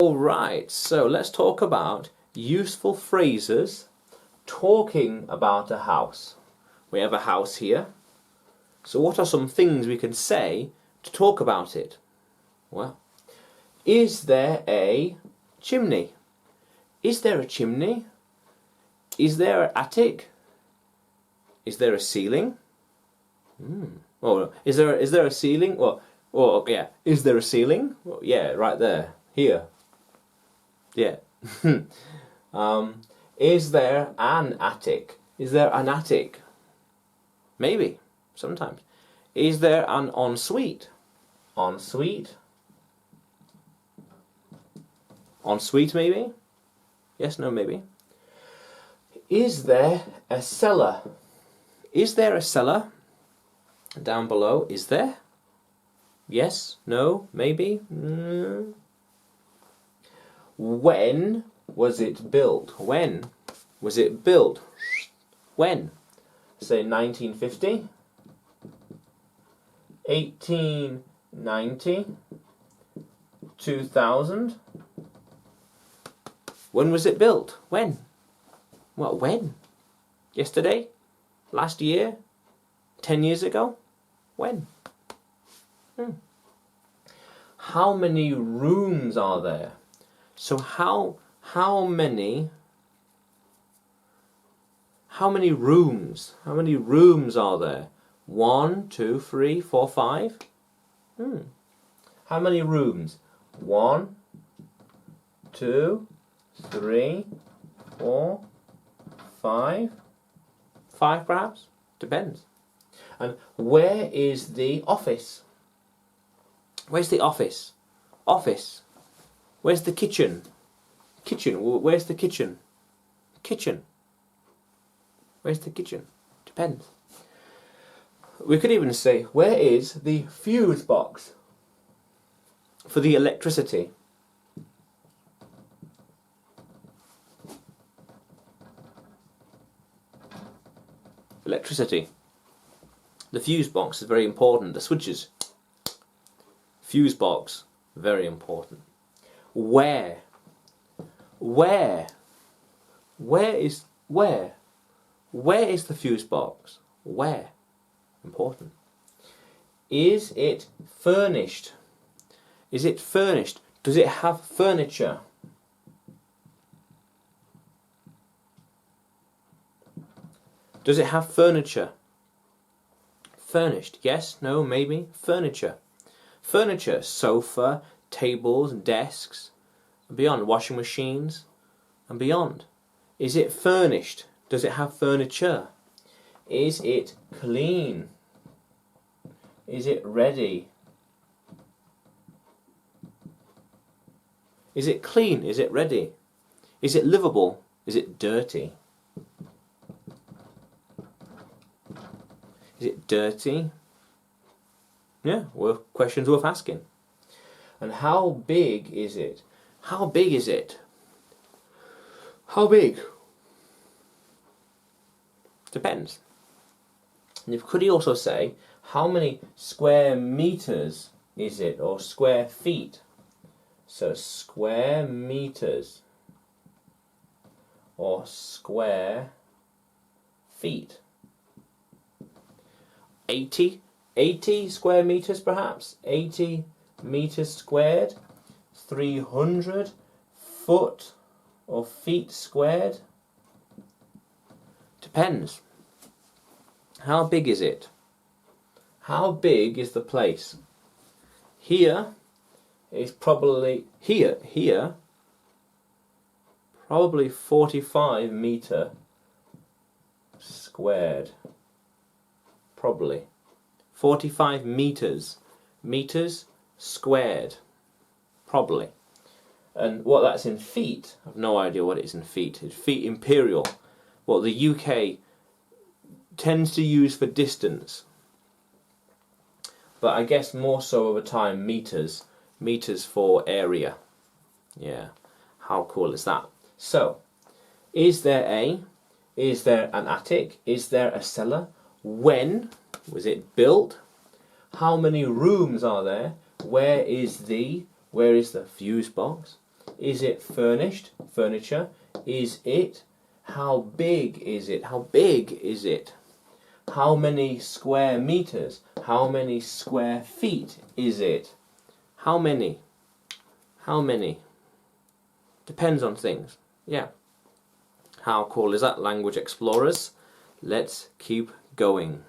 Alright, so let's talk about useful phrases talking about a house. We have a house here. So what are some things we can say to talk about it? Well, is there a chimney? Is there a chimney? Is there an attic? Is there a ceiling? Or is there a ceiling? Well, yeah. Is there a ceiling? Well, yeah, right there, here. Yeah. Is there an attic? Is there an attic? Maybe. Sometimes. Is there an ensuite? Ensuite? Ensuite, maybe? Yes, no, maybe. Is there a cellar? Is there a cellar? Down below, is there? Yes, no, maybe? When was it built? When was it built? When? Say 1950, 1890, 2000. When was it built? When? Well, when? Yesterday? Last year? 10 years ago? When? How many rooms are there? So how many rooms? How many rooms are there? 1, 2, 3, 4, 5? How many rooms? 1, 2, 3, 4, 5? 5 perhaps? Depends. And where is the office? Where's the office? Office. Where's the kitchen? Kitchen. Where's the kitchen? Kitchen. Where's the kitchen? Depends. We could even say, where is the fuse box for the electricity? Electricity. The fuse box is very important. The switches. Fuse box, very important. Where? Where? Where is where? Where is the fuse box? Where? Important. Is it furnished? Is it furnished? Does it have furniture? Does it have furniture? Furnished. Yes, no, maybe. Furniture. Furniture. Sofa, tables, desks, and beyond. Washing machines, and beyond. Is it furnished? Does it have furniture? Is it clean? Is it ready? Is it clean? Is it ready? Is it livable? Is it dirty? Is it dirty? Yeah, questions worth asking. And how big is it? How big is it? How big? Depends. And you could also say, how many square meters is it, or square feet? So square meters, or square feet. 80 square meters perhaps? 80 meters squared? 300 foot or feet squared? Depends. How big is it? How big is the place? Here is probably, here, probably 45 meter squared. Probably. 45 meters. Meters squared. Probably. And what that's in feet, I've no idea what it is in feet. It's feet imperial. What the UK tends to use for distance. But I guess more so over time, meters. Meters for area. Yeah. How cool is that? So, is there an attic? Is there a cellar? When was it built? How many rooms are there? Where is the fuse box? Is it furnished? Furniture. Is it? How big is it? How big is it? How many square meters? How many square feet is it? How many? How many? Depends on things. Yeah. How cool is that, language explorers? Let's keep going.